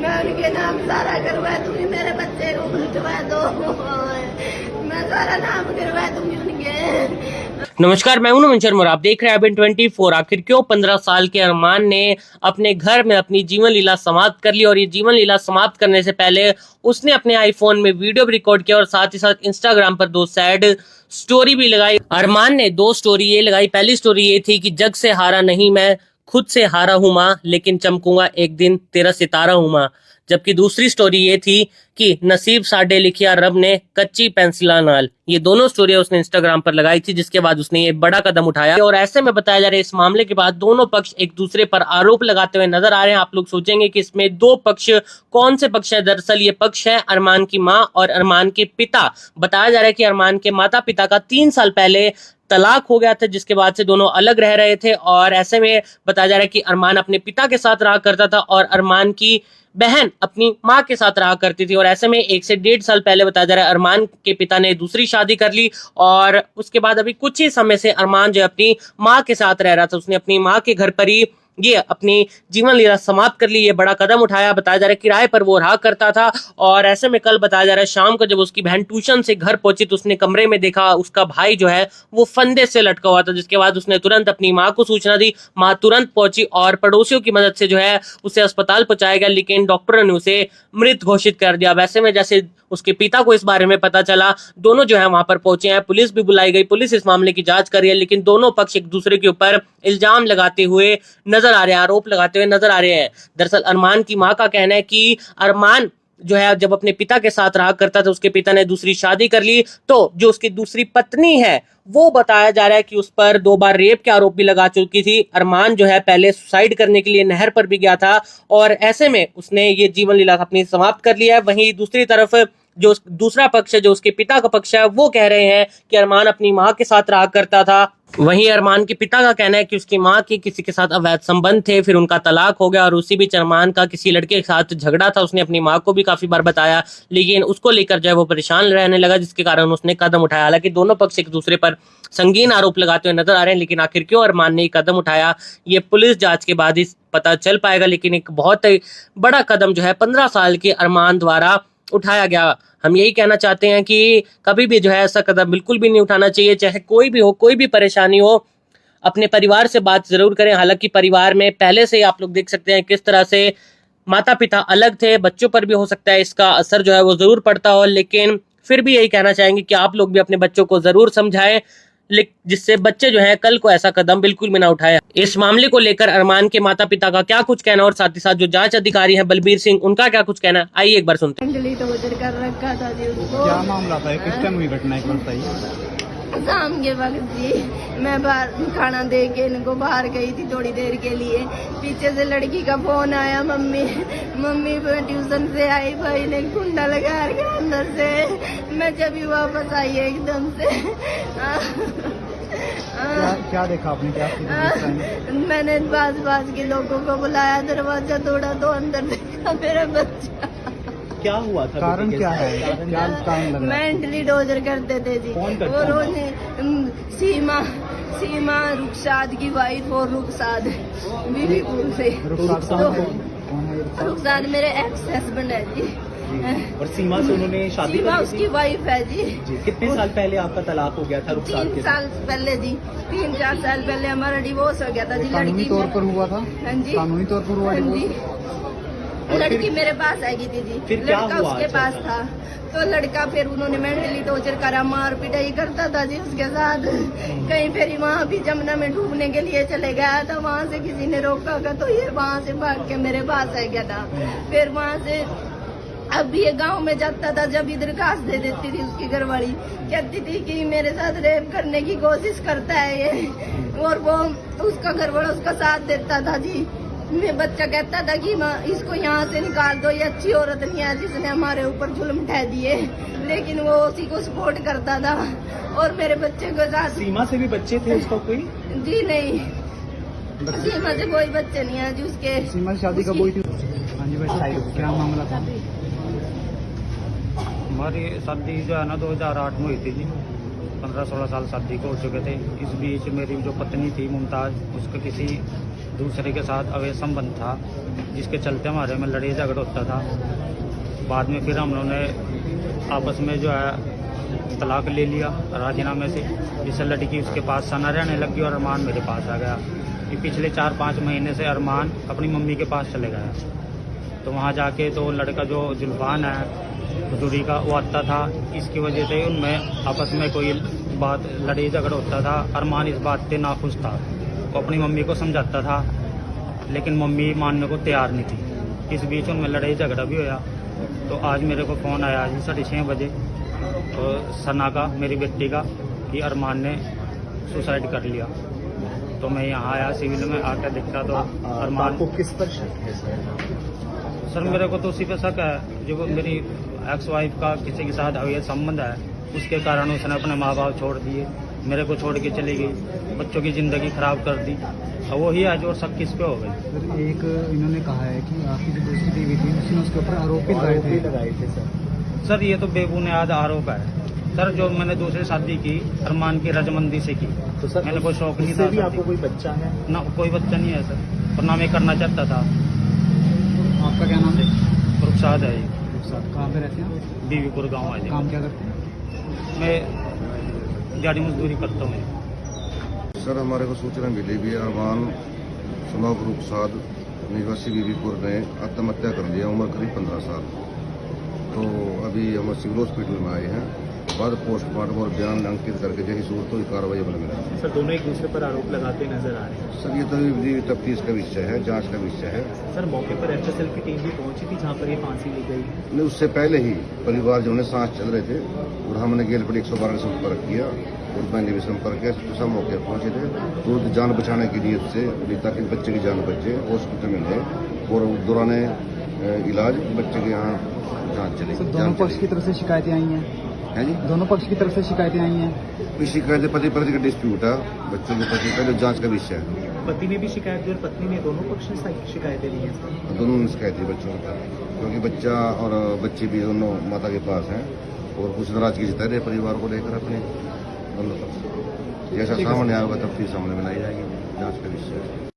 मैं उनके नाम सारा करवा दूंगी, मेरे बच्चे को उठवा दो, मैं सारा नाम करवा दूंगी उनके। नमस्कार, मैं हूं नमन शर्मा और आप देख रहे हैं IBN 24। आखिर क्यों 15 साल के अरमान ने अपने घर में अपनी जीवन लीला समाप्त कर ली, और ये जीवन लीला समाप्त करने से पहले उसने अपने आईफोन में वीडियो भी रिकॉर्ड किया और साथ ही साथ इंस्टाग्राम पर 2 सैड स्टोरी भी लगाई। अरमान ने 2 स्टोरी ये लगाई। पहली स्टोरी ये थी कि जग से हारा नहीं मैं खुद से हारा हूं मां, लेकिन चमकूंगा एक दिन तेरा सितारा हूं मां। जबकि दूसरी स्टोरी ये थी कि नसीब साडे लिखिया रब ने कच्ची पेंसिला नाल। ये दोनों स्टोरी उसने इंस्टाग्राम पर लगाई थी, जिसके बाद उसने ये बड़ा कदम उठाया। और ऐसे में बताया जा रहा है इस मामले के बाद दोनों पक्ष एक दूसरे पर आरोप लगाते हुए नजर आ रहे हैं। आप लोग सोचेंगे कि इसमें 2 पक्ष कौन से पक्ष है? दरअसल ये पक्ष है अरमान की माँ और अरमान के पिता। बताया जा रहा है कि अरमान के माता पिता का 3 साल पहले तलाक हो गया था, जिसके बाद से दोनों अलग रह रहे थे। और ऐसे में बताया जा रहा है कि अरमान अपने पिता के साथ रहा करता था और अरमान की बहन अपनी माँ के साथ रहा करती थी। और ऐसे में 1 से 1.5 साल पहले बताया जा रहा है अरमान के पिता ने दूसरी शादी कर ली, और उसके बाद अभी कुछ ही समय से अरमान जो अपनी माँ के साथ रह रहा था। उसने अपनी माँ के घर पर ही ये अपनी जीवन लीला समाप्त कर ली, ये बड़ा कदम उठाया। बताया जा रहा है किराए पर वो रहा करता था। और ऐसे में कल बताया जा रहा है शाम को जब उसकी बहन ट्यूशन से घर पहुंची तो उसने कमरे में देखा उसका भाई जो है वो फंदे से लटका हुआ था, जिसके बाद उसने तुरंत अपनी माँ को सूचना दी। माँ तुरंत पहुंची और पड़ोसियों की मदद से जो है उसे अस्पताल पहुंचाया गया, लेकिन डॉक्टरों ने उसे मृत घोषित कर दिया। वैसे में जैसे उसके पिता को इस बारे में पता चला, दोनों जो है वहां पर पहुंचे हैं। पुलिस भी बुलाई गई, पुलिस इस मामले की जांच कर रही है, लेकिन दोनों पक्ष एक दूसरे के ऊपर इल्जाम लगाते हुए नजर आ रहे हैं, आरोप लगाते हुए नजर आ रहे हैं। दरअसल अरमान की मां का कहना है कि अरमान जो है जब अपने पिता के साथ रहा करता था, उसके पिता ने दूसरी शादी कर ली, तो जो उसकी दूसरी पत्नी है वो बताया जा रहा है कि उस पर 2 बार रेप के आरोप भी लगा चुकी थी। अरमान जो है पहले सुसाइड करने के लिए नहर पर भी गया था, और ऐसे में उसने ये जीवन लीला अपनी समाप्त कर लिया है। वहीं दूसरी तरफ जो दूसरा पक्ष है, जो उसके पिता का पक्ष है, वो कह रहे हैं कि अरमान अपनी माँ के साथ रहा करता था। वहीं अरमान के पिता का कहना है कि उसकी माँ के किसी के साथ अवैध संबंध थे, फिर उनका तलाक हो गया, और उसी बीच अरमान का किसी लड़के के साथ झगड़ा था। उसने अपनी माँ को भी काफी बार बताया, लेकिन उसको लेकर जो है वो परेशान रहने लगा, जिसके कारण उसने कदम उठाया। हालांकि दोनों पक्ष एक दूसरे पर संगीन आरोप लगाते हुए नजर आ रहे हैं, लेकिन आखिर क्यों अरमान ने ये कदम उठाया ये पुलिस जांच के बाद ही पता चल पाएगा। लेकिन एक बहुत बड़ा कदम जो है 15 साल के अरमान द्वारा उठाया गया। हम यही कहना चाहते हैं कि कभी भी जो है ऐसा कदम बिल्कुल भी नहीं उठाना चाहिए, चाहे कोई भी हो, कोई भी परेशानी हो, अपने परिवार से बात जरूर करें। हालांकि परिवार में पहले से आप लोग देख सकते हैं किस तरह से माता पिता अलग थे, बच्चों पर भी हो सकता है इसका असर जो है वो जरूर पड़ता हो, लेकिन फिर भी यही कहना चाहेंगे कि आप लोग भी अपने बच्चों को जरूर समझाएं, जिससे बच्चे जो है कल को ऐसा कदम बिल्कुल भी ना उठाए। इस मामले को लेकर अरमान के माता पिता का क्या कुछ कहना, और साथ ही साथ जो जांच अधिकारी हैं बलबीर सिंह, उनका क्या कुछ कहना, आइए एक बार सुनते हैं। कर रखा था जी उसको। क्या मामला था? किस टाइम हुई घटना? एक बार बताइए। शाम के वक्त जी मैं बाहर खाना दे के इनको बाहर गई थी थोड़ी देर के लिए। पीछे से लड़की का फोन आया, मम्मी ट्यूशन से आई, भाई ने कुंडा लगा के अंदर से। मैं जब ही वापस आई एकदम से क्या देखा आपने? क्या मैंने पास के लोगों को बुलाया, दरवाजा तोड़ा तो अंदर देखा मेरा बच्चा। क्या हुआ था? कारण क्या है? क्या कारण लग रहा है? मेंटली टॉर्चर करते थे जी। वो रोज सीमा रुखसाद की वाइफ और रुखसाद बीबीपुर से। रुखसाद मेरे एक्स हस्बैंड है जी। और सीमा से उन्होंने शादी सीमा उसकी वाइफ है जी। कितने साल पहले आपका तलाक हो गया था? 3 साल पहले जी, 3-4 साल पहले हमारा डिवोर्स हो गया था जी। कानूनी तौर पर हुआ था? हाँ जी, कानूनी तौर पर हुआ जी। लड़की मेरे पास आएगी थी जी, लड़का उसके पास था। तो लड़का फिर उन्होंने मेंटली टॉर्चर करा, मार पिटाई करता था जी उसके साथ। कहीं फिर वहाँ भी जमुना में डूबने के लिए चले गया था, वहाँ से किसी ने रोका था तो ये वहाँ से भाग के मेरे पास आ गया था। फिर वहाँ से अब ये गांव में जाता था, जब इधर दरखास्त दे देती थी उसकी घरवाली, कहती थी कि मेरे साथ रेप करने की कोशिश करता है ये, और वो उसका घरवाला उसका साथ देता था जी। मैं बच्चा कहता था कि इसको यहाँ से निकाल दो, ये अच्छी औरत नहीं है जिसने हमारे ऊपर जुल्म ढा दिए, लेकिन वो उसी को सपोर्ट करता था। और मेरे बच्चे को साथ। सीमा से भी बच्चे थे उसका कोई? जी नहीं, सीमा से कोई बच्चे नहीं है जी उसके। सीमा शादी कब हुई थी? हाँ जी भाई, क्या मामला था? हमारी शादी जो है ना 2008 में हुई थी जी। 15-16 साल शादी को हो चुके थे। इस बीच मेरी जो पत्नी थी मुमताज़, उसका किसी दूसरे के साथ अवैध संबंध था। जिसके चलते हमारे में लड़ाई झगड़ा होता था। बाद में फिर हम लोगों ने आपस में जो है तलाक ले लिया राजीनामे से, जिससे लड़की उसके पास सना रहने लगी और अरमान मेरे पास आ गया। कि पिछले 4-5 महीने से अरमान अपनी मम्मी के पास चले गया। तो वहाँ जाके तो लड़का जो जुल्फान है खजूरी का, वो आता था। इसकी वजह से उनमें आपस में कोई बात लड़ाई झगड़ा होता था। अरमान इस बात पे नाखुश था, वो अपनी मम्मी को समझाता था, लेकिन मम्मी मानने को तैयार नहीं थी। इस बीच उनमें लड़ाई झगड़ा भी होया। तो आज मेरे को फ़ोन आया जी 6:30 बजे, तो सना का, मेरी बेटी का, कि अरमान ने सुसाइड कर लिया। तो मैं यहाँ आया सिविल में, आकर देखा तो अरमान को किस पर शक है सर मेरे को तो उसी पे शक है जो मेरी एक्स वाइफ का किसी के साथ अवैध संबंध है, उसके कारण उसने अपने माँ बाप छोड़ दिए, मेरे को छोड़ के चली गई, बच्चों की ज़िंदगी खराब कर दी। और वही है जो शक किस पे हो गई। सर एक इन्होंने कहा है कि आपकी जो दोस्ती बीवी थी उसने उसके ऊपर आरोप लगाए थे सर ये तो बेबुनियाद आरोप है सर। जो मैंने दूसरी शादी की अरमान की रजमंदी से की, तो सर मैंने कोई शौक नहीं था। भी आपको कोई बच्चा है? ना कोई बच्चा नहीं है सर, और ना मैं करना चाहता था। आपका क्या नाम है? रुखसाद है, कहाँ पे रहते हैं? बीवीपुर गाँव है जी। काम क्या करते हैं? मैं दिहाड़ी मजदूरी करता हूँ। सर हमारे को सूचना मिली भी अरमान सुनाव रुखसाद निवासी बीबीपुर ने आत्महत्या कर लिया, उम्र करीब 15 साल। तो अभी हम सिविल हॉस्पिटल में आए हैं, बाद पोस्टमार्टम और बयान अंकित करके जैसी सूरत हुई कार्रवाई अमल में लाएंगे। सर दोनों एक दूसरे पर आरोप लगाते नजर आ रहे हैं। सर ये तो तफ्तीश का विषय है, जांच का विषय है। सर मौके पर एफएसएल की टीम भी पहुंची थी जहां पर ये फांसी ली गई। नहीं, उससे पहले ही परिवार जो है सांस चल रहे थे और हमने गेलपट 112 का संपर्क किया और मैंने भी संपर्क किया। सब मौके पर पहुंचे थे तो जान बचाने की नीयत से, ताकि बच्चे की जान बचे, हॉस्पिटल में गए और दौरान इलाज बच्चे के यहाँ जांच चली। दोनों पक्ष की तरफ से शिकायतें आई हैं? है जी, दोनों पक्ष की तरफ से शिकायतें आई हैं? कोई शिकायत पति पति का डिस्प्यूट है, बच्चों के पति का जो जांच का विषय है। पति ने भी शिकायत दी और पत्नी ने, दोनों पक्ष ने शिकायतें दी हैं? दोनों ने शिकायत दी बच्चों की, क्योंकि बच्चा और बच्ची भी दोनों माता के पास हैं और कुछ नाराजगी जता रहे परिवार को लेकर अपने दोनों पक्ष। जैसा सामने आएगा तब फिर सामने बनाई जाएगी, जांच का विषय है।